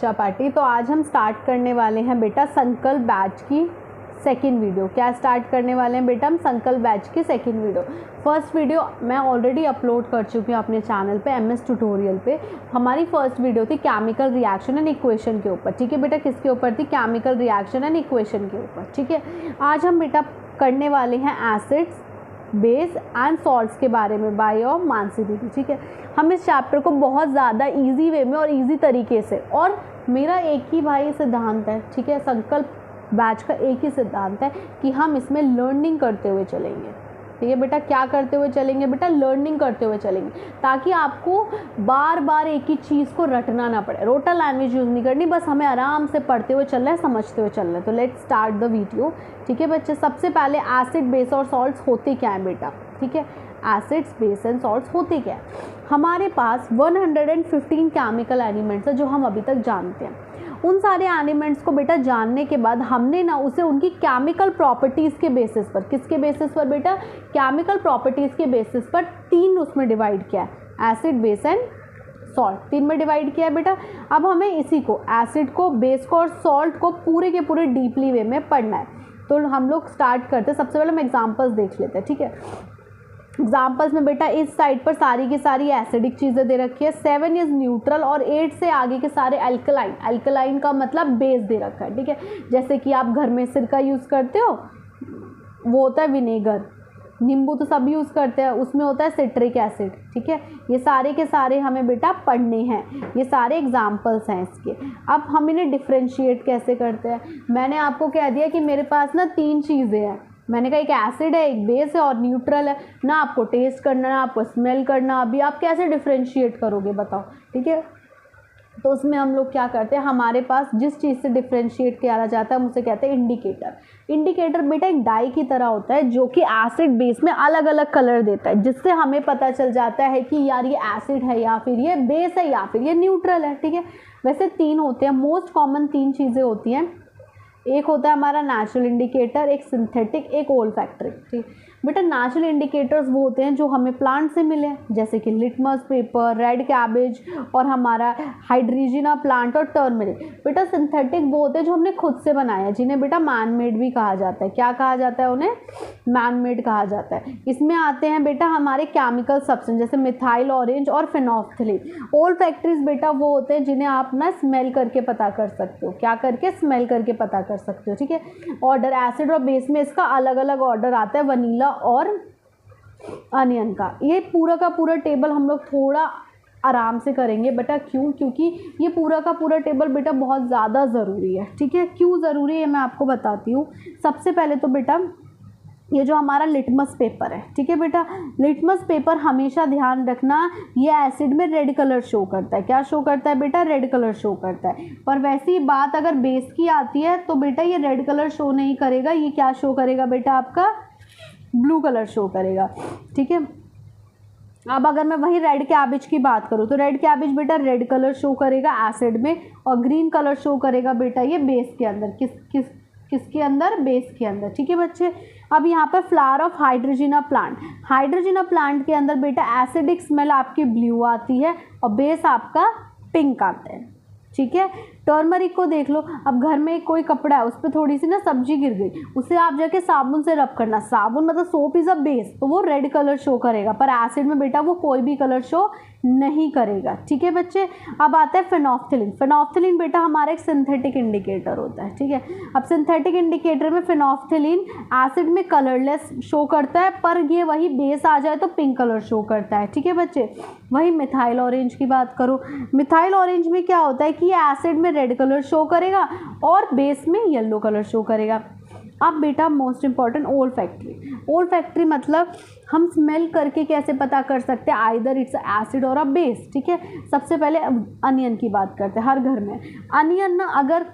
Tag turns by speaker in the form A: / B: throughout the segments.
A: बच्चा पार्टी। तो आज हम स्टार्ट करने वाले हैं बेटा संकल्प बैच की सेकंड वीडियो। क्या स्टार्ट करने वाले हैं बेटा हम? संकल्प बैच की सेकंड वीडियो। फर्स्ट वीडियो मैं ऑलरेडी अपलोड कर चुकी हूँ अपने चैनल पे MS ट्यूटोरियल पे। हमारी फर्स्ट वीडियो थी केमिकल रिएक्शन एंड इक्वेशन के ऊपर। ठीक है बेटा, किसके ऊपर थी? केमिकल रिएक्शन एंड इक्वेशन के ऊपर। ठीक है, आज हम बेटा करने वाले हैं एसिड्स, बेस एंड सॉल्ट्स के बारे में बाय और मानसी दीदी। ठीक है, हम इस चैप्टर को बहुत ज़्यादा इजी वे में और इजी तरीके से, और मेरा एक ही भाई सिद्धांत है, ठीक है, संकल्प बैच का एक ही सिद्धांत है कि हम इसमें लर्निंग करते हुए चलेंगे। ठीक है बेटा, क्या करते हुए चलेंगे बेटा? लर्निंग करते हुए चलेंगे, ताकि आपको बार बार एक ही चीज़ को रटना ना पड़े। रोटा लैंग्वेज यूज़ नहीं करनी, बस हमें आराम से पढ़ते हुए चलना है, समझते हुए चलना है। तो लेट्स स्टार्ट द वीडियो। ठीक है बच्चे, सबसे पहले एसिड, बेस और सॉल्ट्स होते क्या हैं बेटा? ठीक है, एसिड्स, बेस एंड सॉल्ट्स होते क्या है? हमारे पास 115 केमिकल एलिमेंट्स है जो हम अभी तक जानते हैं। उन सारे एलिमेंट्स को बेटा जानने के बाद हमने ना उसे उनकी केमिकल प्रॉपर्टीज़ के बेसिस पर, किसके बेसिस पर बेटा? केमिकल प्रॉपर्टीज़ के बेसिस पर 3 उसमें डिवाइड किया है, एसिड, बेस एंड सॉल्ट। 3 में डिवाइड किया है बेटा। अब हमें इसी को, एसिड को, बेस को और सॉल्ट को पूरे के पूरे डीपली वे में पढ़ना है। तो हम लोग स्टार्ट करते हैं। सबसे पहले हम एग्जाम्पल्स देख लेते हैं। ठीक है, एग्जाम्पल्स में बेटा इस साइड पर सारी की सारी एसिडिक चीज़ें दे रखी है, 7 इज़ न्यूट्रल और 8 से आगे के सारे अल्कलाइन। अल्कलाइन का मतलब बेस दे रखा है। ठीक है, जैसे कि आप घर में सिरका यूज़ करते हो, वो होता है विनेगर। नींबू तो सब यूज़ करते हैं, उसमें होता है सिट्रिक एसिड। ठीक है, ये सारे के सारे हमें बेटा पढ़ने हैं। ये सारे एग्जाम्पल्स हैं इसके। अब हम इन्हें डिफ्रेंशिएट कैसे करते हैं? मैंने आपको कह दिया कि मेरे पास ना 3 चीज़ें हैं। मैंने कहा एक एसिड है, एक बेस है और न्यूट्रल है। ना आपको टेस्ट करना, ना आपको स्मेल करना। अभी आप कैसे डिफ्रेंशिएट करोगे बताओ? ठीक है, तो उसमें हम लोग क्या करते हैं, हमारे पास जिस चीज़ से डिफ्रेंशिएट किया जाता है हम उसे कहते हैं इंडिकेटर। इंडिकेटर बेटा एक डाई की तरह होता है जो कि एसिड बेस में अलग अलग कलर देता है, जिससे हमें पता चल जाता है कि यार ये एसिड है या फिर ये बेस है या फिर ये न्यूट्रल है। ठीक है, वैसे 3 होते हैं, मोस्ट कॉमन 3 चीज़ें होती हैं। एक होता है हमारा नेचुरल इंडिकेटर, एक सिंथेटिक, एक ओल्फैक्टरी। ठीक बेटा, नेचुरल इंडिकेटर्स वो होते हैं जो हमें प्लांट से मिले, जैसे कि लिटमस पेपर, रेड कैबेज और हमारा हाइड्रीजिना प्लांट और टर्मरिक। बेटा सिंथेटिक वो होते हैं जो हमने खुद से बनाया, जिन्हें बेटा मैन मेड भी कहा जाता है। क्या कहा जाता है उन्हें? मैन मेड कहा जाता है। इसमें आते हैं बेटा हमारे केमिकल सब्सटेंस जैसे मिथाइल ऑरेंज और फेनोल्फथलीन। ओल्फैक्टरीज बेटा वो होते हैं जिन्हें आप ना स्मेल करके पता कर सकते हो। क्या करके? स्मेल करके पता कर सकते हो। ठीक है, ऑर्डर एसिड और बेस में इसका अलग अलग ऑर्डर आता है, वनीला और अनियन का। ये पूरा का पूरा टेबल हम लोग थोड़ा आराम से करेंगे बेटा। क्यों? क्योंकि ये पूरा का पूरा टेबल बेटा बहुत ज़्यादा ज़रूरी है। ठीक है, क्यों ज़रूरी है मैं आपको बताती हूँ। सबसे पहले तो बेटा ये जो हमारा लिटमस पेपर है, ठीक है बेटा, लिटमस पेपर हमेशा ध्यान रखना ये एसिड में रेड कलर शो करता है। क्या शो करता है बेटा? रेड कलर शो करता है। पर वैसी बात अगर बेस की आती है तो बेटा ये रेड कलर शो नहीं करेगा, ये क्या शो करेगा बेटा? आपका ब्लू कलर शो करेगा। ठीक है, अब अगर मैं वही रेड कैबेज की बात करूँ तो रेड कैबेज बेटा रेड कलर शो करेगा एसिड में, और ग्रीन कलर शो करेगा बेटा ये बेस के अंदर। किसके अंदर? बेस के अंदर। ठीक है बच्चे, अब यहाँ पर फ्लावर ऑफ हाइड्रोजिना प्लांट, हाइड्रोजिना प्लांट के अंदर बेटा एसिडिक स्मेल आपकी ब्लू आती है और बेस आपका पिंक आता है। ठीक है, टर्मरिक को देख लो। अब घर में कोई कपड़ा है, उस पर थोड़ी सी ना सब्जी गिर गई, उसे आप जाके साबुन से रब करना। साबुन मतलब सोप इज़ अ बेस, तो वो रेड कलर शो करेगा, पर एसिड में बेटा वो कोई भी कलर शो नहीं करेगा। ठीक है बच्चे, अब आता है फेनोल्फथलीन। फेनोल्फथलीन बेटा हमारा एक सिंथेटिक इंडिकेटर होता है। ठीक है, अब सिंथेटिक इंडिकेटर में फेनोल्फथलीन एसिड में कलरलेस शो करता है, पर ये वही बेस आ जाए तो पिंक कलर शो करता है। ठीक है बच्चे, वही मिथाइल ऑरेंज की बात करो। मिथाइल ऑरेंज में क्या होता है कि ये एसिड में रेड कलर शो करेगा और बेस में येलो कलर शो करेगा। अब बेटा मोस्ट इंपॉर्टेंट ओल्फैक्टरी। ओल्फैक्टरी मतलब हम स्मेल करके कैसे पता कर सकते हैं आइदर इट्स एसिड और अ बेस। ठीक है, सबसे पहले अनियन की बात करते हैं। हर घर में अनियन ना, अगर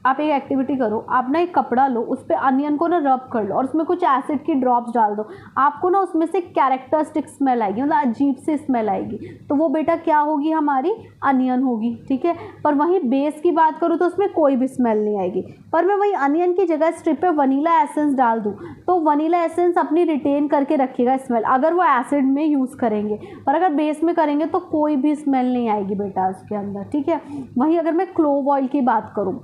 A: आप एक एक्टिविटी करो, आप ना एक कपड़ा लो, उस पर अनियन को ना रब कर लो और उसमें कुछ एसिड की ड्रॉप्स डाल दो, आपको ना उसमें से कैरेक्टरिस्टिक स्मेल आएगी, मतलब अजीब सी स्मेल आएगी, तो वो बेटा क्या होगी, हमारी अनियन होगी, ठीक है। पर वहीं बेस की बात करूँ तो उसमें कोई भी स्मेल नहीं आएगी। पर मैं वही अनियन की जगह स्ट्रिप पे वनीला एसेंस डाल दूँ तो वनीला एसेंस अपनी रिटेन करके रखेगा स्मेल, अगर वो एसिड में यूज़ करेंगे। पर अगर बेस में करेंगे तो कोई भी स्मेल नहीं आएगी बेटा उसके अंदर, ठीक है। वहीं अगर मैं क्लोव ऑयल की बात करूँ,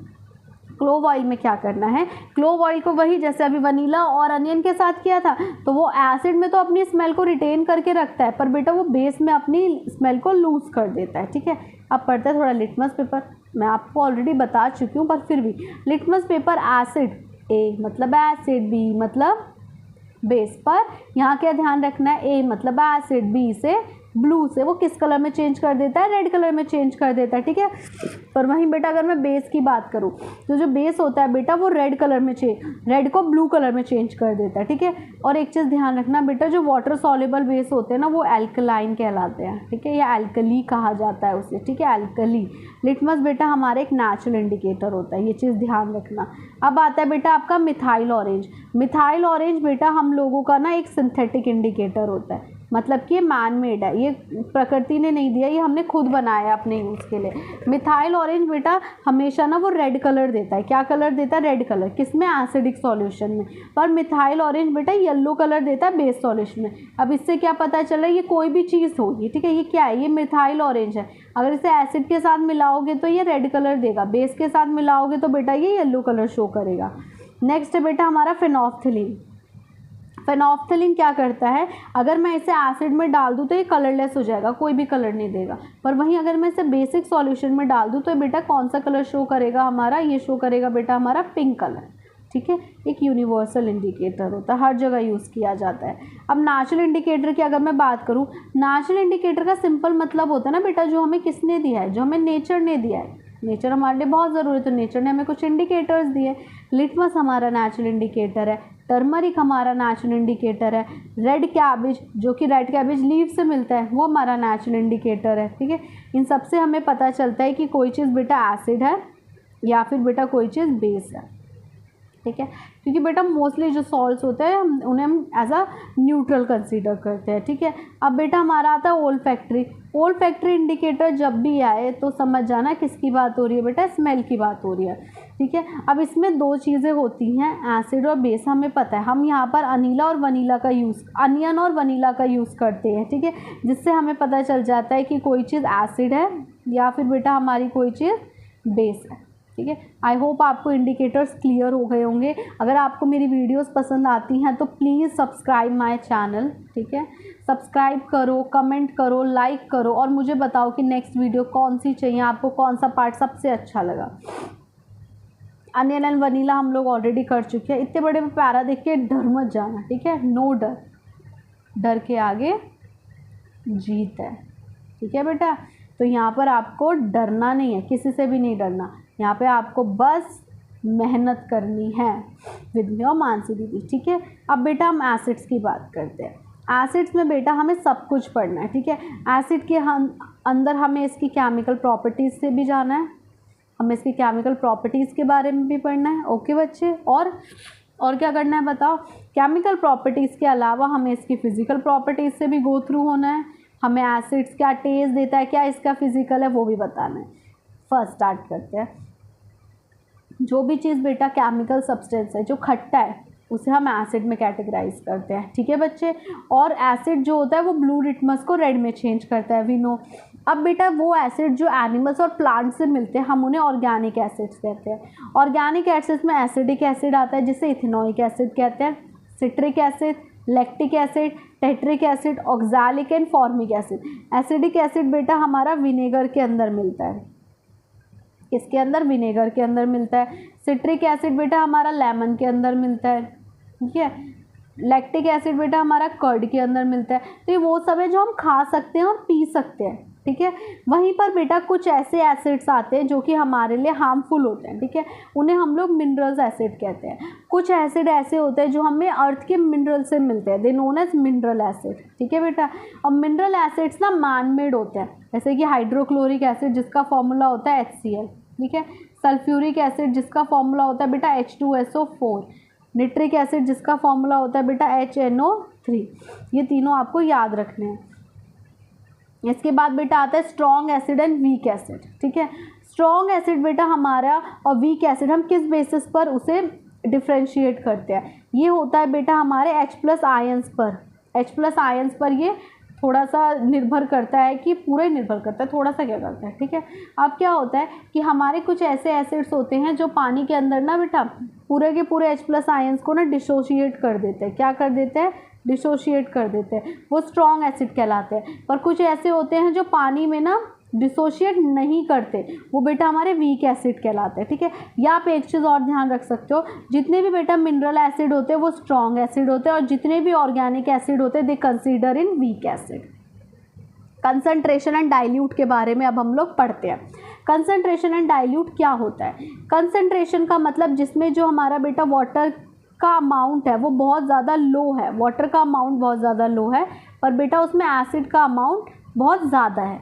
A: क्लोव ऑयल में क्या करना है, क्लोव ऑयल को वही जैसे अभी वनीला और अनियन के साथ किया था, तो वो एसिड में तो अपनी स्मेल को रिटेन करके रखता है, पर बेटा वो बेस में अपनी स्मेल को लूज़ कर देता है, ठीक है। अब पढ़ते हैं थोड़ा लिटमस पेपर। मैं आपको ऑलरेडी बता चुकी हूँ पर फिर भी, लिटमस पेपर एसिड, ए मतलब एसिड, बी मतलब बेस, पर यहाँ क्या ध्यान रखना है, ए मतलब एसिड, बी से ब्लू से वो किस कलर में चेंज कर देता है, रेड कलर में चेंज कर देता है, ठीक है। पर वहीं बेटा अगर मैं बेस की बात करूँ तो जो बेस होता है बेटा वो रेड कलर में रेड को ब्लू कलर में चेंज कर देता है, ठीक है। और एक चीज़ ध्यान रखना बेटा, जो वाटर सॉल्युबल बेस होते हैं ना वो एल्कलाइन कहलाते हैं, ठीक है, या एल्कली कहा जाता है उसे, ठीक है, एल्कली। लिटमस बेटा हमारा एक नेचुरल इंडिकेटर होता है, ये चीज़ ध्यान रखना। अब आता है बेटा आपका मिथाइल ऑरेंज। मिथाइल ऑरेंज बेटा हम लोगों का ना एक सिंथेटिक इंडिकेटर होता है, मतलब कि ये मैन मेड है, ये प्रकृति ने नहीं दिया, ये हमने खुद बनाया है अपने यूज़ के लिए। मिथाइल ऑरेंज बेटा हमेशा ना वो रेड कलर देता है, क्या कलर देता है, रेड कलर, किसमें, एसिडिक सॉल्यूशन में। पर मिथाइल ऑरेंज बेटा येलो कलर देता है बेस सॉल्यूशन में। अब इससे क्या पता चला, ये कोई भी चीज़ होगी, ठीक है, ये क्या है, ये मिथाइल ऑरेंज है। अगर इसे एसिड के साथ मिलाओगे तो ये रेड कलर देगा, बेस के साथ मिलाओगे तो बेटा ये येलो कलर शो करेगा। नेक्स्ट है बेटा हमारा फेनोल्फ्थलीन। फेनोल्फ्थलीन क्या करता है, अगर मैं इसे एसिड में डाल दूँ तो ये कलरलेस हो जाएगा, कोई भी कलर नहीं देगा। पर वहीं अगर मैं इसे बेसिक सॉल्यूशन में डाल दूँ तो बेटा कौन सा कलर शो करेगा हमारा, ये शो करेगा बेटा हमारा पिंक कलर, ठीक है। एक यूनिवर्सल इंडिकेटर होता है, हर जगह यूज़ किया जाता है। अब नेचुरल इंडिकेटर की अगर मैं बात करूँ, नेचुरल इंडिकेटर का सिंपल मतलब होता है ना बेटा, जो हमें किसने दिया है, जो हमें नेचर ने दिया है। नेचर हमारे लिए बहुत ज़रूरी है, तो नेचर ने हमें कुछ इंडिकेटर्स दिए। लिटमस हमारा नेचुरल इंडिकेटर है, टर्मरिक हमारा नेचुरल इंडिकेटर है, रेड कैबिज जो कि रेड कैबिज लीव से मिलता है वो हमारा नेचुरल इंडिकेटर है, ठीक है। इन सब से हमें पता चलता है कि कोई चीज़ बेटा एसिड है या फिर बेटा कोई चीज़ बेस है, ठीक है। क्योंकि बेटा मोस्टली जो सॉल्ट्स होते हैं उन्हें हम एज अ न्यूट्रल कंसीडर करते हैं, ठीक है। अब बेटा हमारा आता है ओल्फैक्टरी। ओल्फैक्टरी इंडिकेटर जब भी आए तो समझ जाना किसकी बात हो रही है बेटा, स्मेल की बात हो रही है, ठीक है। अब इसमें दो चीज़ें होती हैं, एसिड और बेस, हमें पता है। हम यहाँ पर अनियन और वनीला का यूज़ करते हैं, ठीक है, जिससे हमें पता चल जाता है कि कोई चीज़ एसिड है या फिर बेटा हमारी कोई चीज़ बेस है, ठीक है। आई होप आपको इंडिकेटर्स क्लियर हो गए होंगे। अगर आपको मेरी वीडियोस पसंद आती हैं तो प्लीज़ सब्सक्राइब माय चैनल, ठीक है। सब्सक्राइब करो, कमेंट करो, लाइक करो और मुझे बताओ कि नेक्स्ट वीडियो कौन सी चाहिए, आपको कौन सा पार्ट सबसे अच्छा लगा। अनियन एंड वनीला हम लोग ऑलरेडी कर चुके हैं। इतने बड़े पैरा देख के डर मत जाना, ठीक है, नो डर, डर के आगे जीत है, ठीक है बेटा। तो यहाँ पर आपको डरना नहीं है, किसी से भी नहीं डरना, यहाँ पे आपको बस मेहनत करनी है विद मी और मानसी दीदी, ठीक है। अब बेटा हम एसिड्स की बात करते हैं। एसिड्स में बेटा हमें सब कुछ पढ़ना है, ठीक है। एसिड के अंदर हमें इसकी केमिकल प्रॉपर्टीज़ से भी जाना है, हमें इसकी केमिकल प्रॉपर्टीज़ के बारे में भी पढ़ना है, ओके बच्चे। और क्या करना है बताओ, केमिकल प्रॉपर्टीज़ के अलावा हमें इसकी फ़िज़िकल प्रॉपर्टीज़ से भी गो थ्रू होना है। हमें एसिड्स क्या टेस्ट देता है, क्या इसका फिज़िकल है, वो भी बताना है। फर्स्ट स्टार्ट करते हैं। जो भी चीज़ बेटा केमिकल सब्सटेंस है, जो खट्टा है, उसे हम एसिड में कैटेगराइज करते हैं, ठीक है बच्चे। और एसिड जो होता है वो ब्लू लिटमस को रेड में चेंज करता है, वी नो। अब बेटा वो एसिड जो एनिमल्स और प्लांट से मिलते हैं हम उन्हें ऑर्गेनिक एसिड्स कहते हैं। ऑर्गेनिक एसिड्स में एसिडिक एसिड आता है जिसे इथेनोइक एसिड कहते हैं, citric acid, lactic acid, tartaric acid, oxalic and formic acid. Acidic acid बेटा हमारा विनेगर के अंदर मिलता है, इसके अंदर विनेगर के अंदर मिलता है। सिट्रिक एसिड बेटा हमारा लेमन के अंदर मिलता है, ठीक है। लैक्टिक एसिड बेटा हमारा कर्ड के अंदर मिलता है। तो ये वो सब है जो हम खा सकते हैं और पी सकते हैं, ठीक है। वहीं पर बेटा कुछ ऐसे एसिड्स आते हैं जो कि हमारे लिए हार्मफुल होते हैं, ठीक है, उन्हें हम लोग मिनरल्स एसिड कहते हैं। कुछ एसिड ऐसे होते हैं जो हमें अर्थ के मिनरल से मिलते हैं, दे नोन एज मिनरल एसिड, ठीक है बेटा। और मिनरल एसिड्स ना मैन मेड होते हैं, जैसे कि हाइड्रोक्लोरिक एसिड जिसका फॉर्मूला होता है HCl, ठीक है। सल्फ्यूरिक एसिड जिसका फॉर्मूला होता है बेटा H2SO4, निट्रिक एसिड जिसका फॉर्मूला होता है बेटा HNO3। ये तीनों आपको याद रखने हैं। इसके बाद बेटा आता है strong acid and weak acid, ठीक है। स्ट्रॉन्ग एसिड बेटा हमारा और वीक एसिड हम किस बेसिस पर उसे डिफ्रेंशिएट करते हैं, ये होता है बेटा हमारे H+ आयंस पर। H+ आयंस पर ये थोड़ा सा निर्भर करता है कि पूरा ही निर्भर करता है, थोड़ा सा क्या करता है, ठीक है। अब क्या होता है कि हमारे कुछ ऐसे एसिड्स होते हैं जो पानी के अंदर ना बेटा पूरे के पूरे H+ आयंस को ना डिसोशिएट कर देते हैं। क्या कर देते हैं? डिसोशिएट कर देते हैं, वो स्ट्रॉन्ग एसिड कहलाते हैं। पर कुछ ऐसे होते हैं जो पानी में ना डिसोशिएट नहीं करते, वो बेटा हमारे वीक एसिड कहलाते हैं, ठीक है। या आप एक चीज़ और ध्यान रख सकते हो, जितने भी बेटा मिनरल एसिड होते हैं वो स्ट्रॉन्ग एसिड होते हैं, और जितने भी ऑर्गेनिक एसिड होते हैं दे consider in weak acid. Concentration and dilute के बारे में अब हम लोग पढ़ते हैं। कंसंट्रेशन एंड डाइल्यूट क्या होता है? कंसंट्रेशन का मतलब जिसमें जो हमारा बेटा वाटर का अमाउंट है वो बहुत ज़्यादा लो है, वाटर का अमाउंट बहुत ज़्यादा लो है, पर बेटा उसमें एसिड का अमाउंट बहुत ज़्यादा है,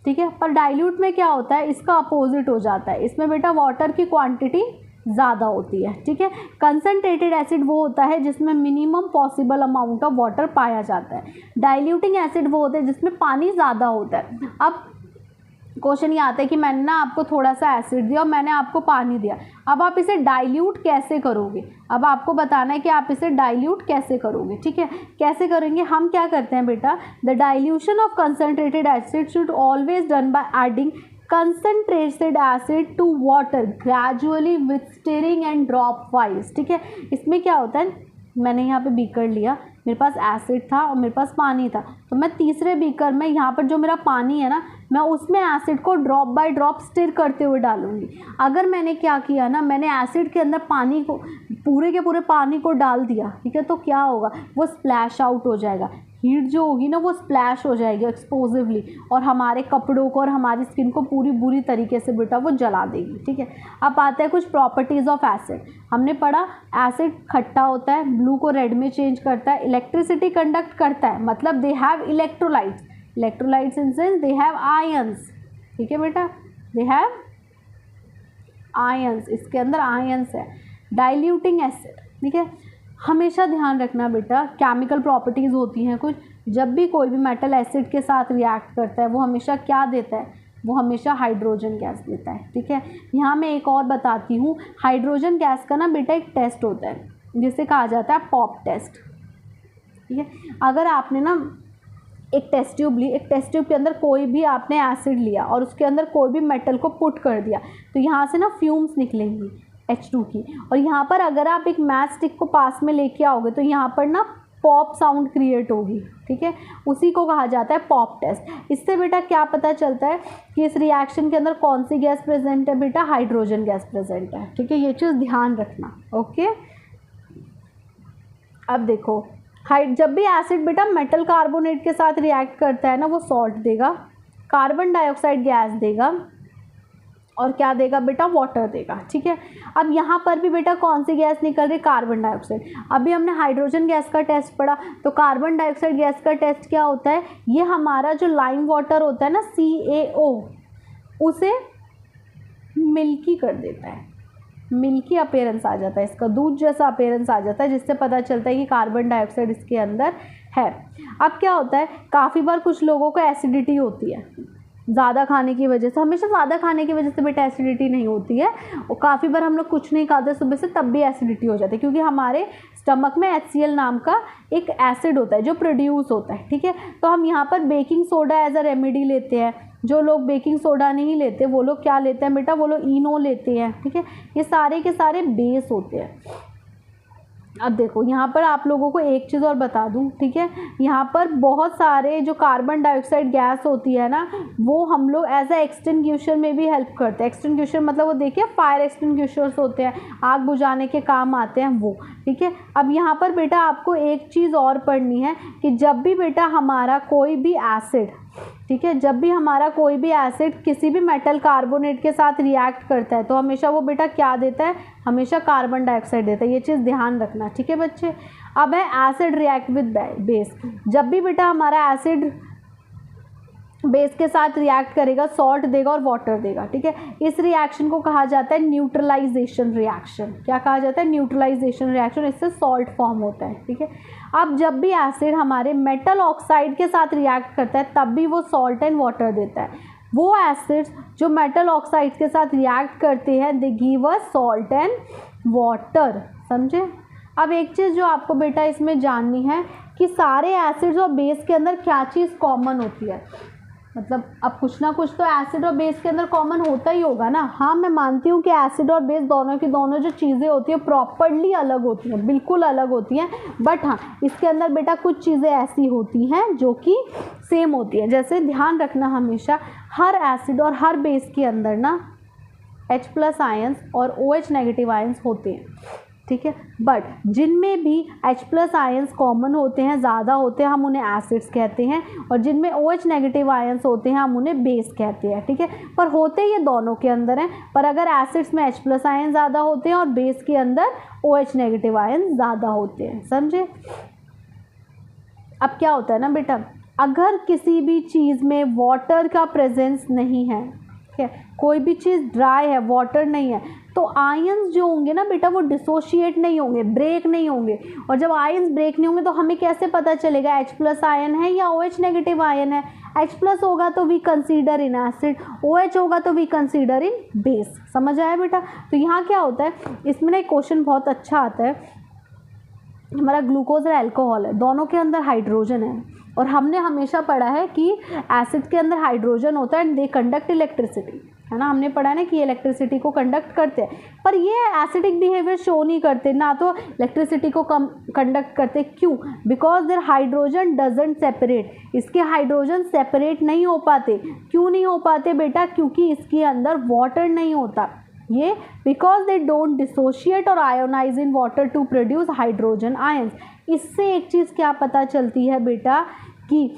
A: ठीक है। पर डाइल्यूट में क्या होता है, इसका अपोजिट हो जाता है, इसमें बेटा वाटर की क्वांटिटी ज़्यादा होती है, ठीक है। कंसंट्रेटेड एसिड वो होता है जिसमें minimum possible amount of water पाया जाता है। डाइल्यूटिंग एसिड वो होते हैं जिसमें पानी ज़्यादा होता है। अब क्वेश्चन ये आता है कि मैंने ना आपको थोड़ा सा एसिड दिया और मैंने आपको पानी दिया, अब आप इसे डाइल्यूट कैसे करोगे? अब आपको बताना है कि आप इसे डाइल्यूट कैसे करोगे, ठीक है। कैसे करेंगे? हम क्या करते हैं बेटा, the dilution of concentrated acid should always done by adding concentrated acid to water gradually with stirring and drop wise, ठीक है। इसमें क्या होता है, मैंने यहाँ पे बीकर लिया, मेरे पास एसिड था और मेरे पास पानी था, तो मैं तीसरे बीकर में यहाँ पर जो मेरा पानी है ना, मैं उसमें एसिड को ड्रॉप बाय ड्रॉप स्टिर करते हुए डालूंगी। अगर मैंने क्या किया ना, मैंने एसिड के अंदर पानी को पूरे के पूरे पानी को डाल दिया, ठीक है, तो क्या होगा, वो स्प्लैश आउट हो जाएगा। हीट जो होगी ना वो स्प्लैश हो जाएगी एक्सपोजिवली, और हमारे कपड़ों को और हमारी स्किन को पूरी बुरी तरीके से बेटा वो जला देगी, ठीक है। अब आते हैं कुछ प्रॉपर्टीज़ ऑफ एसिड। हमने पढ़ा एसिड खट्टा होता है, ब्लू को रेड में चेंज करता है, इलेक्ट्रिसिटी कंडक्ट करता है, मतलब they have electrolytes, electrolytes in sense they have ions, ठीक है बेटा, दे हैव आयंस, इसके अंदर आयंस है। डाइल्यूटिंग एसिड, ठीक है, हमेशा ध्यान रखना बेटा, केमिकल प्रॉपर्टीज़ होती हैं कुछ, जब भी कोई भी मेटल एसिड के साथ रिएक्ट करता है वो हमेशा क्या देता है, वो हमेशा हाइड्रोजन गैस देता है, ठीक है। यहाँ मैं एक और बताती हूँ, हाइड्रोजन गैस का ना बेटा एक टेस्ट होता है जिसे कहा जाता है पॉप टेस्ट, ठीक है। अगर आपने ना एक टेस्ट ट्यूब ली, एक टेस्ट ट्यूब के अंदर कोई भी आपने एसिड लिया और उसके अंदर कोई भी मेटल को पुट कर दिया, तो यहाँ से ना फ्यूम्स निकलेंगी H2 की, और यहाँ पर अगर आप एक मैच स्टिक को पास में लेके आओगे तो यहाँ पर ना पॉप साउंड क्रिएट होगी, ठीक है, उसी को कहा जाता है पॉप टेस्ट। इससे बेटा क्या पता चलता है कि इस रिएक्शन के अंदर कौन सी गैस प्रेजेंट है बेटा, हाइड्रोजन गैस प्रेजेंट है, ठीक है, ये चीज़ ध्यान रखना, ओके। अब देखो, जब भी एसिड बेटा मेटल कार्बोनेट के साथ रिएक्ट करता है ना, वो सॉल्ट देगा, कार्बन डाइऑक्साइड गैस देगा, और क्या देगा बेटा, वाटर देगा, ठीक है। अब यहाँ पर भी बेटा कौन सी गैस निकल रही, कार्बन डाइऑक्साइड। अभी हमने हाइड्रोजन गैस का टेस्ट पढ़ा, तो कार्बन डाइऑक्साइड गैस का टेस्ट क्या होता है, ये हमारा जो लाइम वाटर होता है ना CaO, उसे मिल्की कर देता है, मिल्की अपीयरेंस आ जाता है, इसका दूध जैसा अपीयरेंस आ जाता है, जिससे पता चलता है कि कार्बन डाइऑक्साइड इसके अंदर है। अब क्या होता है, काफ़ी बार कुछ लोगों को एसिडिटी होती है ज़्यादा खाने की वजह से, हमेशा ज़्यादा खाने की वजह से बेटा एसिडिटी नहीं होती है, और काफ़ी बार हम लोग कुछ नहीं खाते सुबह से तब भी एसिडिटी हो जाती है, क्योंकि हमारे स्टमक में HCl नाम का एक एसिड होता है जो प्रोड्यूस होता है, ठीक है। तो हम यहाँ पर baking soda as a remedy लेते हैं, जो लोग बेकिंग सोडा नहीं लेते वो लोग क्या लेते हैं बेटा, वो लोग इनो लेते हैं, ठीक है। ये सारे के सारे बेस होते हैं। अब देखो यहाँ पर आप लोगों को एक चीज़ और बता दूँ, ठीक है, यहाँ पर बहुत सारे जो कार्बन डाइऑक्साइड गैस होती है ना, वो हम लोग एज अ एक्सटिंग्विशर में भी हेल्प करते हैं। एक्सटिंग्विशर मतलब वो देखिए फायर एक्सटिंग्विशर्स होते हैं, आग बुझाने के काम आते हैं वो, ठीक है। अब यहाँ पर बेटा आपको एक चीज़ और पढ़नी है कि जब भी बेटा हमारा कोई भी एसिड, ठीक है, जब भी हमारा कोई भी एसिड किसी भी मेटल कार्बोनेट के साथ रिएक्ट करता है तो हमेशा वो बेटा क्या देता है, हमेशा कार्बन डाइऑक्साइड देता है, ये चीज़ ध्यान रखना, ठीक है बच्चे। अब है एसिड रिएक्ट विद बेस। जब भी बेटा हमारा एसिड बेस के साथ रिएक्ट करेगा, सॉल्ट देगा और वाटर देगा, ठीक है। इस रिएक्शन को कहा जाता है न्यूट्रलाइजेशन रिएक्शन। क्या कहा जाता है? Neutralisation reaction. इससे सॉल्ट फॉर्म होता है, ठीक है। अब जब भी एसिड हमारे मेटल ऑक्साइड के साथ रिएक्ट करता है तब भी वो सॉल्ट एंड वाटर देता है। वो एसिड्स जो मेटल ऑक्साइड के साथ रिएक्ट करते हैं they give us salt and water, समझे। अब एक चीज़ जो आपको बेटा इसमें जाननी है कि सारे एसिड्स और बेस के अंदर क्या चीज़ कॉमन होती है। मतलब अब कुछ ना कुछ तो एसिड और बेस के अंदर कॉमन होता ही होगा ना। हाँ, मैं मानती हूँ कि एसिड और बेस दोनों की दोनों जो चीज़ें होती हैं प्रॉपरली अलग होती हैं, बिल्कुल अलग होती हैं, बट हाँ इसके अंदर बेटा कुछ चीज़ें ऐसी होती हैं जो कि सेम होती हैं। जैसे ध्यान रखना हमेशा हर एसिड और हर बेस के अंदर ना H+ आयंस और OH नेगेटिव आयंस होते हैं, ठीक है। बट जिनमें भी H+ आयंस कॉमन होते हैं, ज़्यादा होते हैं, हम उन्हें एसिड्स कहते हैं, और जिनमें OH नेगेटिव आयंस होते हैं हम उन्हें बेस कहते हैं, ठीक है। पर होते ये दोनों के अंदर हैं, पर अगर एसिड्स में H+ आयन ज़्यादा होते हैं और बेस के अंदर OH नेगेटिव आयन ज़्यादा होते हैं, समझे। अब क्या होता है ना बेटा, अगर किसी भी चीज़ में वाटर का प्रेजेंस नहीं है, ठीक है, कोई भी चीज़ ड्राई है, वाटर नहीं है, तो आयंस जो होंगे ना बेटा वो डिसोशिएट नहीं होंगे, ब्रेक नहीं होंगे। और जब आयंस ब्रेक नहीं होंगे तो हमें कैसे पता चलेगा H+ आयन है या OH नेगेटिव आयन है। H+ होगा तो we consider in acid, OH होगा तो वी कंसीडर इन बेस। समझ आया बेटा। तो यहाँ क्या होता है, इसमें ना एक क्वेश्चन बहुत अच्छा आता है, हमारा ग्लूकोज और अल्कोहल है, दोनों के अंदर हाइड्रोजन है, और हमने हमेशा पढ़ा है कि एसिड के अंदर हाइड्रोजन होता है एंड दे कंडक्ट इलेक्ट्रिसिटी, है ना। हमने पढ़ा है ना कि इलेक्ट्रिसिटी को कंडक्ट करते हैं, पर ये एसिडिक बिहेवियर शो नहीं करते, ना तो इलेक्ट्रिसिटी को कंडक्ट करते। क्यों? Because their hydrogen doesn't separate, इसके हाइड्रोजन सेपरेट नहीं हो पाते। क्यों नहीं हो पाते बेटा? क्योंकि इसके अंदर वाटर नहीं होता। ये बिकॉज दे डोंट डिसोशिएट और ionise in water to produce hydrogen ions. इससे एक चीज़ क्या पता चलती है बेटा कि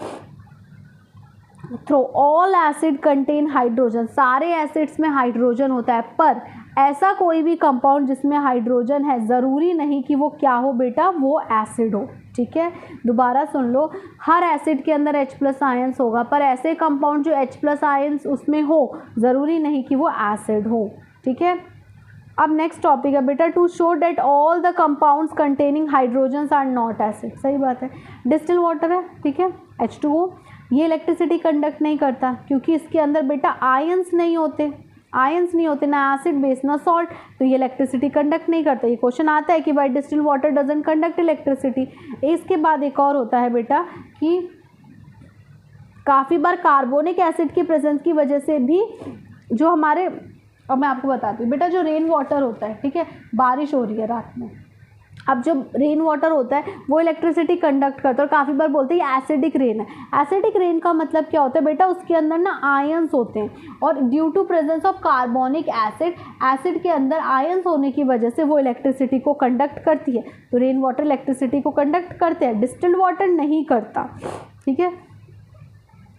A: through all acid contain hydrogen, सारे एसिड्स में हाइड्रोजन होता है, पर ऐसा कोई भी कंपाउंड जिसमें हाइड्रोजन है ज़रूरी नहीं कि वो क्या हो बेटा, वो एसिड हो, ठीक है। दोबारा सुन लो, हर एसिड के अंदर H+ आयंस होगा, पर ऐसे कंपाउंड जो H+ आयंस उसमें हो ज़रूरी नहीं कि वो एसिड हो, ठीक है। अब नेक्स्ट टॉपिक है बेटा, to show that all the compounds containing hydrogens are not acid. सही बात है, डिस्टिल वाटर है, ठीक है, H2O, ये इलेक्ट्रिसिटी कंडक्ट नहीं करता क्योंकि इसके अंदर बेटा आयंस नहीं होते, आयंस नहीं होते, ना एसिड बेस ना सॉल्ट, तो ये इलेक्ट्रिसिटी कंडक्ट नहीं करता। ये क्वेश्चन आता है कि भाई distil water doesn't conduct electricity. इसके बाद एक और होता है बेटा कि काफ़ी बार कार्बोनिक एसिड की प्रेजेंस की वजह से भी जो हमारे, अब मैं आपको बताती हूँ बेटा, जो रेन वाटर होता है, ठीक है, बारिश हो रही है रात में, अब जो रेन वाटर होता है वो इलेक्ट्रिसिटी कंडक्ट करता है, और काफ़ी बार बोलते हैं ये एसिडिक रेन है। एसिडिक रेन का मतलब क्या होता है बेटा, उसके अंदर ना आयंस होते हैं, और due to presence of carbonic acid, acid के अंदर आयंस होने की वजह से वो इलेक्ट्रिसिटी को कंडक्ट करती है। तो रेन वाटर इलेक्ट्रिसिटी को कंडक्ट करते हैं, डिस्टिल्ड वाटर नहीं करता, ठीक है।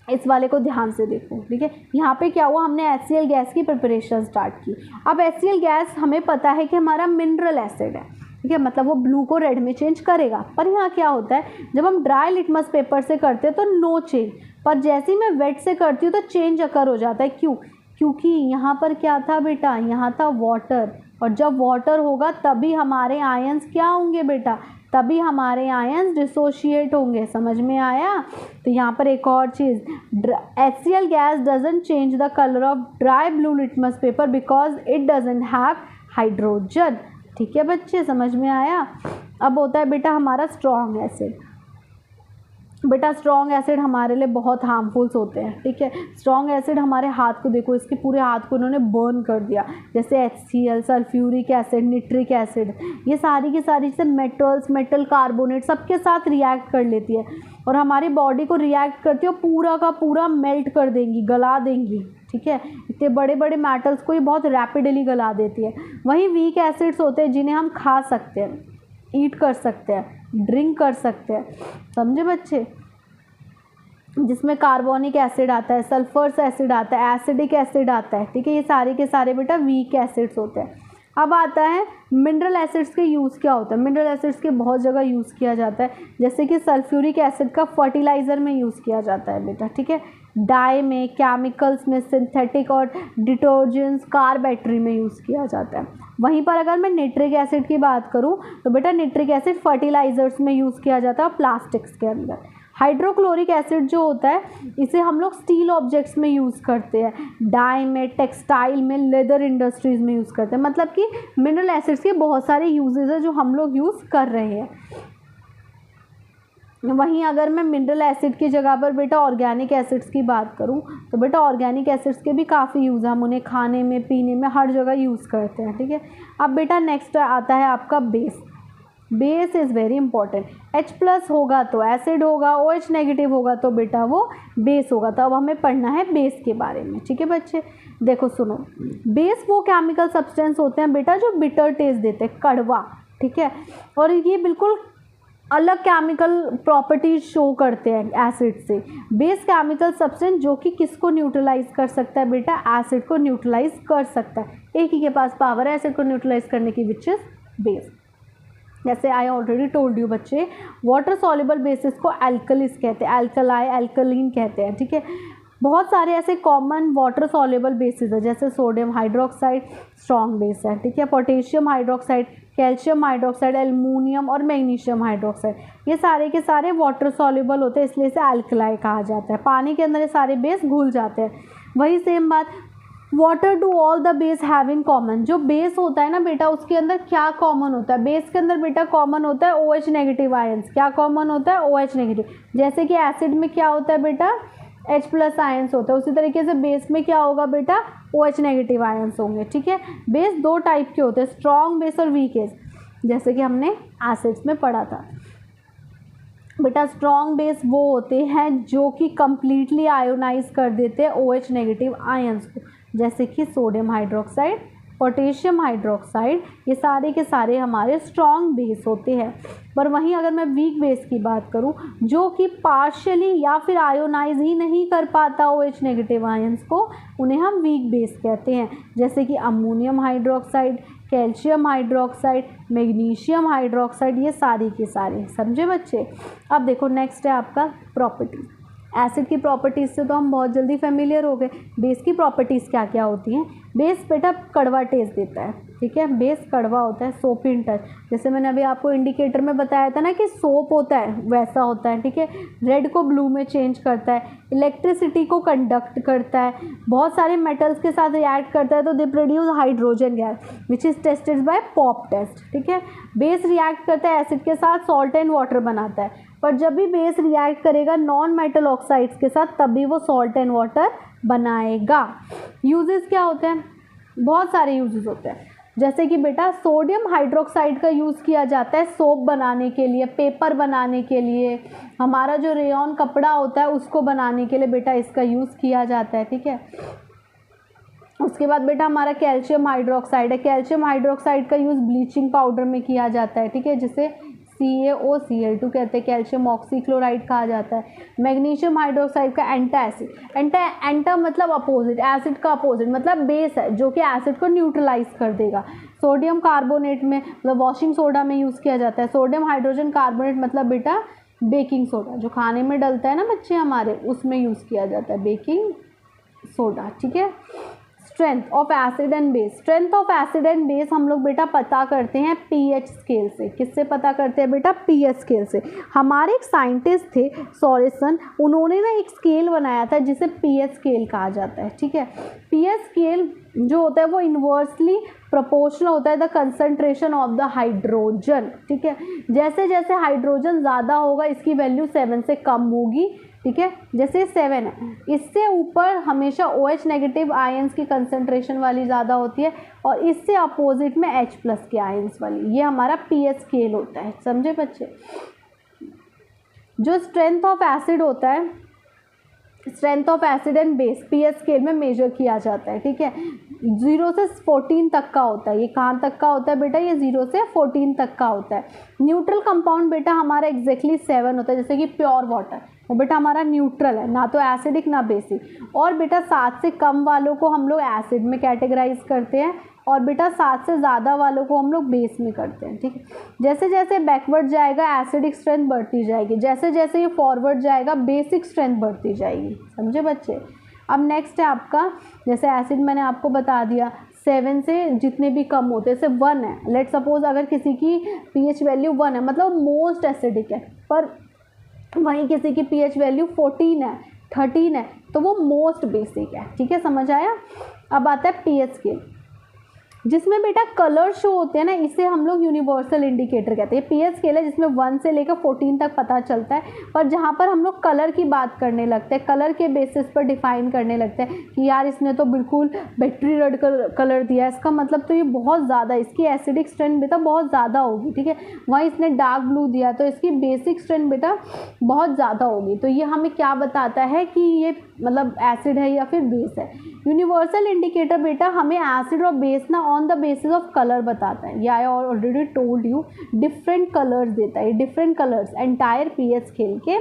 A: इस वाले को ध्यान से देखो, ठीक है। यहाँ पे क्या हुआ, हमने HCl गैस की प्रिपरेशन स्टार्ट की। अब HCl गैस हमें पता है कि हमारा मिनरल एसिड है, ठीक है, मतलब वो ब्लू को रेड में चेंज करेगा। पर यहाँ क्या होता है, जब हम ड्राई लिटमस पेपर से करते हैं तो नो चेंज, पर जैसे ही मैं वेट से करती हूँ तो चेंज अकर हो जाता है। क्यों? क्योंकि यहाँ पर क्या था बेटा, यहाँ था वाटर, और जब वाटर होगा तभी हमारे आयंस क्या होंगे बेटा, तभी हमारे आयंस डिसोशिएट होंगे। समझ में आया? तो यहाँ पर एक और चीज़, HCl gas doesn't change the colour of dry blue litmus paper because it doesn't have hydrogen. ठीक है बच्चे, समझ में आया? अब होता है बेटा हमारा स्ट्रॉन्ग एसिड। बेटा स्ट्रॉन्ग एसिड हमारे लिए बहुत हार्मफुल्स होते हैं, ठीक है। स्ट्रॉन्ग एसिड हमारे हाथ को देखो, इसके पूरे हाथ को इन्होंने बर्न कर दिया, जैसे HCl, sulphuric acid, nitric acid, ये सारी की सारी चीज़ें मेटल्स, मेटल कार्बोनेट सबके साथ रिएक्ट कर लेती है और हमारी बॉडी को रिएक्ट करती है और पूरा का पूरा मेल्ट कर देंगी, गला देंगी, ठीक है। इतने बड़े बड़े मेटल्स को ये बहुत रैपिडली गला देती है। वहीं वीक एसिड्स होते हैं जिन्हें हम खा सकते हैं, ईट कर सकते हैं, ड्रिंक कर सकते हैं, समझे बच्चे, जिसमें कार्बोनिक एसिड आता है, सल्फर्स एसिड आता है, एसिडिक एसिड आता है, ठीक है। ये सारे के सारे बेटा वीक एसिड्स होते हैं। अब आता है मिनरल एसिड्स के यूज़ क्या होता है। मिनरल एसिड्स के बहुत जगह यूज़ किया जाता है, जैसे कि सल्फ्यूरिक एसिड का फर्टिलाइज़र में यूज़ किया जाता है बेटा, ठीक है। डाई में, केमिकल्स में, सिंथेटिक और डिटर्जेंट्स, कार बैटरी में यूज़ किया जाता है। वहीं पर अगर मैं नाइट्रिक एसिड की बात करूं तो बेटा नाइट्रिक एसिड फर्टिलाइजर्स में यूज़ किया जाता है, प्लास्टिक्स के अंदर। हाइड्रोक्लोरिक एसिड जो होता है इसे हम लोग स्टील ऑब्जेक्ट्स में यूज़ करते हैं, डाई में, टेक्सटाइल में, लेदर इंडस्ट्रीज़ में यूज़ करते हैं। मतलब कि मिनरल एसिड्स के बहुत सारे यूजेस हैं जो हम लोग यूज़ कर रहे हैं। वहीं अगर मैं मिनरल एसिड की जगह पर बेटा ऑर्गेनिक एसिड्स की बात करूं तो बेटा ऑर्गेनिक एसिड्स के भी काफ़ी यूज़ है, हम उन्हें खाने में, पीने में, हर जगह यूज़ करते हैं। ठीक है, अब बेटा नेक्स्ट आता है आपका base. Base is very important. H+ होगा तो एसिड होगा, OH नेगेटिव होगा तो बेटा वो बेस होगा। तो अब हमें पढ़ना है बेस के बारे में। ठीक है बच्चे, देखो सुनो, बेस वो केमिकल सब्सटेंस होते हैं बेटा जो बिटर टेस्ट देते हैं, कड़वा। ठीक है, और ये बिल्कुल अलग केमिकल प्रॉपर्टीज शो करते हैं एसिड से। बेस केमिकल सब्सटेंस जो कि किसको न्यूट्रलाइज कर सकता है बेटा, एसिड को न्यूट्रलाइज कर सकता है। एक ही के पास पावर है एसिड को न्यूट्रलाइज करने की, विच इज बेस। जैसे आई ऑलरेडी टोल्ड यू बच्चे, वाटर सॉल्युबल बेसिस को एल्कलिस कहते हैं, एल्कलाई, एल्कलीन कहते हैं। ठीक है, बहुत सारे ऐसे कॉमन वाटर सॉल्युबल बेसिस है, जैसे सोडियम हाइड्रोक्साइड स्ट्रॉन्ग बेस है। ठीक है, potassium hydroxide, calcium hydroxide, aluminium और मैग्नीशियम हाइड्रोक्साइड, ये सारे के सारे वाटर सॉल्युबल होते हैं, इसलिए इसे एल्कलाई कहा जाता है। पानी के अंदर ये सारे बेस घुल जाते हैं। वही सेम बात, water to all the base have in common. जो बेस होता है ना बेटा उसके अंदर क्या कॉमन होता है, बेस के अंदर बेटा कॉमन होता है OH नेगेटिव आयंस। क्या कॉमन होता है, OH नेगेटिव। जैसे कि एसिड में क्या होता है बेटा, H+ आयंस होता है, उसी तरीके से बेस में क्या होगा बेटा, OH नेगेटिव आयंस होंगे। ठीक है, बेस दो टाइप के होते हैं, स्ट्रॉन्ग बेस और वीक बेस, जैसे कि हमने एसिड्स में पढ़ा था बेटा। स्ट्रॉन्ग बेस वो होते हैं जो कि कंप्लीटली आयोनाइज कर देते हैं OH नेगेटिव आयंस को, जैसे कि सोडियम हाइड्रोक्साइड, पोटेशियम हाइड्रोक्साइड, ये सारे के सारे हमारे स्ट्रॉन्ग बेस होते हैं। पर वहीं अगर मैं वीक बेस की बात करूं, जो कि पार्शियली या फिर आयोनाइज ही नहीं कर पाता OH नेगेटिव आयंस को, उन्हें हम वीक बेस कहते हैं, जैसे कि ammonium hydroxide, calcium hydroxide, magnesium hydroxide, ये सारी के सारे। समझे बच्चे। अब देखो नेक्स्ट है आपका प्रॉपर्टी। एसिड की प्रॉपर्टीज़ से तो हम बहुत जल्दी फेमिलियर हो गए। बेस की प्रॉपर्टीज़ क्या क्या होती हैं, बेस बेटा कड़वा टेस्ट देता है। ठीक है, बेस कड़वा होता है, सोप इन टच, जैसे मैंने अभी आपको इंडिकेटर में बताया था ना कि सोप होता है वैसा होता है। ठीक है, रेड को ब्लू में चेंज करता है, इलेक्ट्रिसिटी को कंडक्ट करता है, बहुत सारे मेटल्स के साथ रिएक्ट करता है तो they produce hydrogen gas which is tested by pop test. ठीक है, बेस रिएक्ट करता है एसिड के साथ, सॉल्ट एंड वाटर बनाता है, पर जब भी बेस रिएक्ट करेगा नॉन मेटल ऑक्साइड्स के साथ तभी वो सॉल्ट एंड वाटर बनाएगा। यूजेस क्या होते हैं, बहुत सारे यूजेस होते हैं, जैसे कि बेटा सोडियम हाइड्रोक्साइड का यूज़ किया जाता है सोप बनाने के लिए, पेपर बनाने के लिए, हमारा जो रेयॉन कपड़ा होता है उसको बनाने के लिए बेटा इसका यूज़ किया जाता है। ठीक है, उसके बाद बेटा हमारा कैल्शियम हाइड्रोक्साइड है, कैल्शियम हाइड्रोक्साइड का यूज़ ब्लीचिंग पाउडर में किया जाता है। ठीक है, जिसे CaOCl2 कहते हैं, कैल्शियम ऑक्सीक्लोराइड कहा जाता है। मैग्नीशियम हाइड्रोक्साइड का एंटा एसिड, एंटा मतलब अपोजिट, एसिड का अपोजिट मतलब बेस है जो कि एसिड को न्यूट्रलाइज कर देगा। सोडियम कार्बोनेट में मतलब वॉशिंग सोडा में यूज़ किया जाता है। सोडियम हाइड्रोजन कार्बोनेट मतलब बेटा बेकिंग सोडा, जो खाने में डलता है ना बच्चे हमारे, उसमें यूज़ किया जाता है बेकिंग सोडा। ठीक है, strength of acid and base, strength of acid and base हम लोग बेटा पता करते हैं pH स्केल से। किससे पता करते हैं बेटा, pH स्केल से। हमारे एक साइंटिस्ट थे सॉरेसन, उन्होंने ना एक स्केल बनाया था जिसे pH स्केल कहा जाता है। ठीक है, pH स्केल जो होता है वो इन्वर्सली प्रोपोर्शनल होता है the concentration of the hydrogen. ठीक है, जैसे जैसे हाइड्रोजन ज़्यादा होगा इसकी वैल्यू 7 से कम होगी। ठीक है, जैसे 7 है, इससे ऊपर हमेशा OH नेगेटिव आयंस की कंसंट्रेशन वाली ज़्यादा होती है और इससे अपोजिट में H+ के आयंस वाली। ये हमारा pH स्केल होता है। समझे बच्चे। जो स्ट्रेंथ ऑफ एसिड होता है, strength of acid and base pH scale में मेजर किया जाता है। ठीक है, 0 से 14 तक का होता है। ये कहाँ तक का होता है बेटा, ये 0 से 14 तक का होता है। न्यूट्रल कंपाउंड बेटा हमारा एग्जैक्टली 7 होता है, जैसे कि प्योर वाटर, वो बेटा हमारा न्यूट्रल है, ना तो एसिडिक ना बेसिक। और बेटा 7 से कम वालों को हम लोग एसिड में कैटेगराइज करते हैं और बेटा 7 से ज़्यादा वालों को हम लोग बेस में करते हैं, ठीक है। जैसे जैसे बैकवर्ड जाएगा एसिडिक स्ट्रेंथ बढ़ती जाएगी, जैसे जैसे ये फॉरवर्ड जाएगा बेसिक स्ट्रेंथ बढ़ती जाएगी, समझे बच्चे। अब नेक्स्ट है आपका, जैसे एसिड मैंने आपको बता दिया 7 से जितने भी कम होते हैं, जैसे 1 है, लेट सपोज अगर किसी की pH वैल्यू 1 है मतलब मोस्ट एसिडिक है, पर वहीं किसी की pH वैल्यू 14 है 13 है तो वो मोस्ट बेसिक है, ठीक है, समझ आया। अब आता है pH स्केल, जिसमें बेटा कलर शो होते हैं ना, इसे हम लोग यूनिवर्सल इंडिकेटर कहते हैं। pH स्केल है जिसमें 1 से लेकर 14 तक पता चलता है, पर जहाँ पर हम लोग कलर की बात करने लगते हैं, कलर के बेसिस पर डिफाइन करने लगते हैं कि यार इसने तो बिल्कुल बैटरी रेड कलर दिया है, इसका मतलब तो ये बहुत ज़्यादा, इसकी एसिडिक स्ट्रेंथ बेटा बहुत ज़्यादा होगी, ठीक है। वहीं इसने डार्क ब्लू दिया तो इसकी बेसिक स्ट्रेंथ बेटा बहुत ज़्यादा होगी। तो ये हमें क्या बताता है कि ये मतलब एसिड है या फिर बेस है। यूनिवर्सल इंडिकेटर बेटा हमें एसिड और बेस ना on the basis of colour बताता है। ये I already told you, different colours देता है, different colours entire pH scale के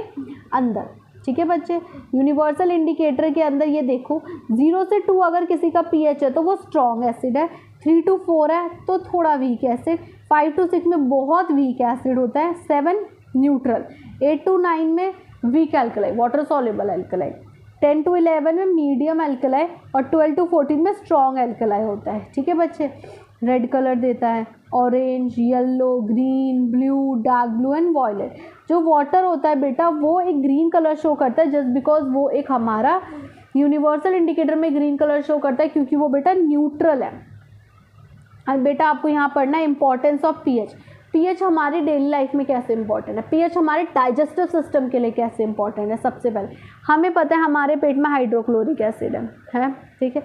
A: अंदर, ठीक है बच्चे। यूनिवर्सल इंडिकेटर के अंदर ये देखो 0 से 2 अगर किसी का pH है तो वो स्ट्रॉन्ग एसिड है, 3 to 4 है तो थोड़ा वीक एसिड, 5 to 6 में बहुत वीक एसिड होता है, 7 न्यूट्रल, 8 to 9 में weak alkali water soluble alkali, 10 to 11 में मीडियम एल्कलाई और 12 to 14 में स्ट्रॉन्ग एल्कलाई होता है, ठीक है बच्चे। रेड कलर देता है, orange, yellow, green, blue, dark blue and violet. जो वाटर होता है बेटा वो एक ग्रीन कलर शो करता है, जस्ट बिकॉज वो एक हमारा यूनिवर्सल इंडिकेटर में ग्रीन कलर शो करता है क्योंकि वो बेटा न्यूट्रल है। और बेटा आपको यहाँ पढ़ना है इंपॉर्टेंस ऑफ pH। pH हमारी डेली लाइफ में कैसे इंपॉर्टेंट है, pH हमारे डाइजेस्टिव सिस्टम के लिए कैसे इंपॉर्टेंट है। सबसे पहले हमें पता है हमारे पेट में हाइड्रोक्लोरिक एसिड है, ठीक है।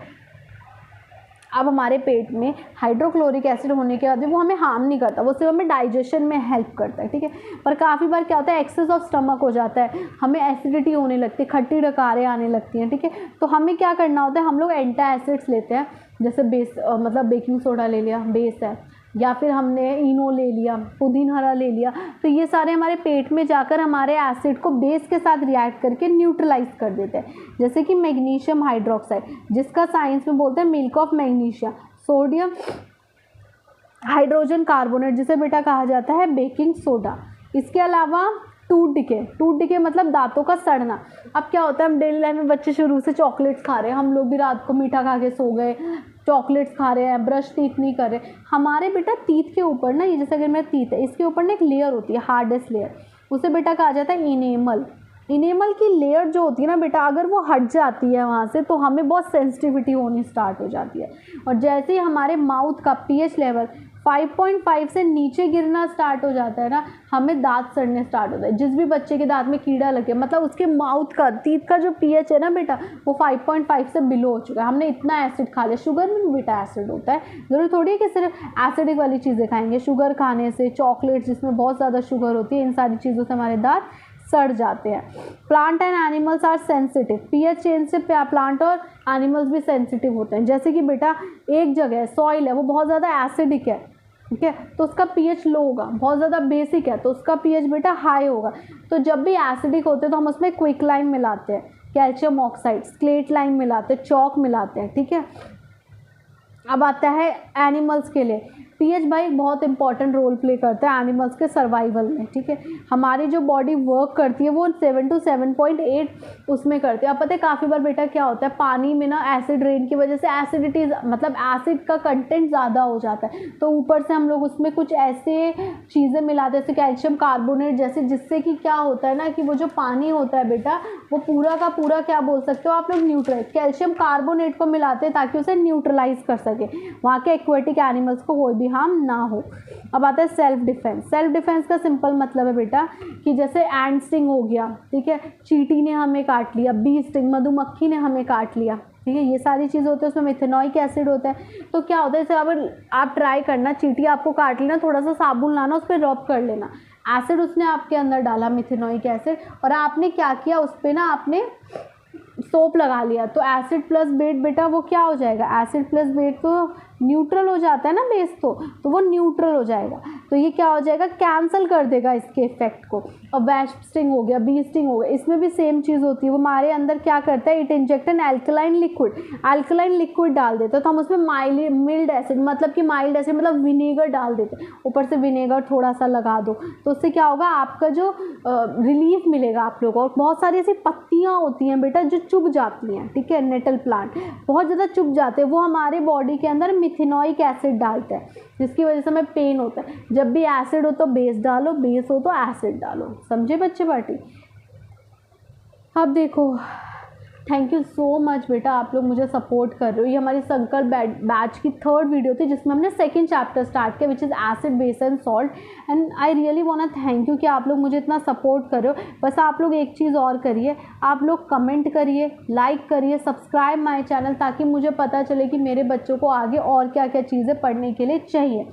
A: अब हमारे पेट में हाइड्रोक्लोरिक एसिड होने के बाद भी वो हमें हार्म नहीं करता, वो सिर्फ हमें डाइजेशन में हेल्प करता है, ठीक है। पर काफ़ी बार क्या होता है एक्सेस ऑफ स्टमक हो जाता है, हमें एसिडिटी होने लगती है, खट्टी डकारें आने लगती हैं, ठीक है। तो हमें क्या करना होता है, हम लोग एंटा एसिड्स लेते हैं, जैसे बेस मतलब बेकिंग सोडा ले लिया बेस है, या फिर हमने इनो ले लिया, पुदीन हरा ले लिया, तो ये सारे हमारे पेट में जाकर हमारे एसिड को बेस के साथ रिएक्ट करके न्यूट्रलाइज कर देते हैं। जैसे कि मैग्नीशियम हाइड्रोक्साइड, जिसका साइंस में बोलते हैं milk of magnesia, sodium hydrogen carbonate जिसे बेटा कहा जाता है बेकिंग सोडा। इसके अलावा टूथ डिके मतलब दांतों का सड़ना। अब क्या होता है हम डेली लाइफ में बच्चे शुरू से चॉकलेट्स खा रहे हैं, हम लोग भी रात को मीठा खा के सो गए, चॉकलेट्स खा रहे हैं, ब्रश टीथ नहीं कर रहे, हमारे बेटा टीथ के ऊपर ना, ये जैसे अगर मेरा टीथ है इसके ऊपर ना एक लेयर होती है हार्डेस्ट लेयर, उसे बेटा कहा जाता है इनेमल। इनेमल की लेयर जो होती है ना बेटा, अगर वो हट जाती है वहाँ से तो हमें बहुत सेंसिटिविटी होनी स्टार्ट हो जाती है। और जैसे ही हमारे माउथ का pH लेवल 5.5 से नीचे गिरना स्टार्ट हो जाता है ना, हमें दांत सड़ने स्टार्ट होता है। जिस भी बच्चे के दांत में कीड़ा लगे मतलब उसके माउथ का टीथ का जो pH है ना बेटा वो 5.5 से बिलो हो चुका है, हमने इतना एसिड खा लिया। शुगर में बेटा एसिड होता है, ज़रूरी थोड़ी है कि सिर्फ एसिडिक वाली चीज़ें खाएंगे। शुगर खाने से, चॉकलेट जिसमें बहुत ज़्यादा शुगर होती है, इन सारी चीज़ों से हमारे दांत सड़ जाते हैं। Plant and animals are sensitive, pH change से प्लांट और एनिमल्स भी सेंसिटिव होते हैं। जैसे कि बेटा एक जगह सॉइल है वो बहुत ज़्यादा एसिडिक है, ठीक है, तो उसका pH लो होगा, बहुत ज़्यादा बेसिक है तो उसका pH बेटा हाई होगा। तो जब भी एसिडिक होते हैं तो हम उसमें क्विक लाइम मिलाते हैं, कैल्शियम ऑक्साइड, स्लेट लाइम मिलाते हैं, चौक मिलाते हैं, ठीक है। अब आता है एनिमल्स के लिए, pH भाई बहुत इंपॉर्टेंट रोल प्ले करता है एनिमल्स के सर्वाइवल में, ठीक है। हमारी जो बॉडी वर्क करती है वो 7 to 7.8 उसमें करती है। अब पता है काफ़ी बार बेटा क्या होता है पानी में ना एसिड रेन की वजह से एसिडिटी मतलब एसिड का कंटेंट ज़्यादा हो जाता है, तो ऊपर से हम लोग उसमें कुछ ऐसे चीज़ें मिलाते हैं जैसे कैल्शियम कार्बोनेट जैसे, जिससे कि क्या होता है ना कि वो जो पानी होता है बेटा वो पूरा का पूरा क्या बोल सकते हो आप लोग न्यूट्रलाइज, कैल्शियम कार्बोनेट को मिलाते हैं ताकि उसे न्यूट्रलाइज कर सके, वहाँ के एक्वेटिक एनिमल्स को कोई भी हार्म ना हो। अब आता है सेल्फ डिफेंस। सेल्फ डिफेंस का सिंपल मतलब है बेटा कि जैसे एंट स्टिंग हो गया, ठीक है, चींटी ने हमें काट लिया, बी स्टिंग मधुमक्खी ने हमें काट लिया, ठीक है, ये सारी चीज़ें होती है, उसमें मिथेनॉइक एसिड होता है। तो क्या होता है जैसे अगर आप ट्राई करना, चींटी आपको काट लेना, थोड़ा सा साबुन लाना, उस पर रब कर लेना, एसिड उसने आपके अंदर डाला मिथेनॉइक एसिड, और आपने क्या किया उस पर ना आपने सोप लगा लिया, तो एसिड प्लस बेस बेटा वो क्या हो जाएगा, एसिड प्लस बेस तो न्यूट्रल हो जाता है ना बेस, तो वो न्यूट्रल हो जाएगा। तो ये क्या हो जाएगा, कैंसिल कर देगा इसके इफेक्ट को। और वेब स्टिंग हो गया, बी स्टिंग हो गया, इसमें भी सेम चीज़ होती है। वो हमारे अंदर क्या करता है, it inject an alkaline liquid डाल देते हैं। तो हम उसमें मिल्ड एसिड मतलब कि माइल्ड एसिड मतलब विनेगर डाल देते हैं, ऊपर से विनेगर थोड़ा सा लगा दो, तो उससे क्या होगा, आपका जो रिलीफ मिलेगा आप लोगों को। और बहुत सारी ऐसी पत्तियाँ होती हैं बेटा जो चुभ जाती हैं, ठीक है, नेटल प्लांट बहुत ज़्यादा चुभ जाते हैं, वो हमारे बॉडी के अंदर मिथेनोइक एसिड डालता है, जिसकी वजह से हमें पेन होता है। जब भी एसिड हो तो बेस डालो, बेस हो तो एसिड डालो, समझे बच्चे पार्टी। अब देखो, थैंक यू सो मच बेटा, आप लोग मुझे सपोर्ट कर रहे हो। ये हमारी संकल्प बैच की 3rd वीडियो थी जिसमें हमने 2nd चैप्टर स्टार्ट किया, which is acid base and salt. And I really want to thank you कि आप लोग मुझे इतना सपोर्ट कर रहे हो। बस आप लोग एक चीज़ और करिए, आप लोग कमेंट करिए, लाइक करिए, सब्सक्राइब माय चैनल, ताकि मुझे पता चले कि मेरे बच्चों को आगे और क्या क्या चीज़ें पढ़ने के लिए चाहिए।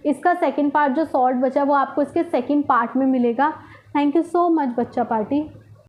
A: इसका 2nd पार्ट जो सॉल्ट बचा वो आपको इसके 2nd पार्ट में मिलेगा। थैंक यू सो मच बच्चा पार्टी।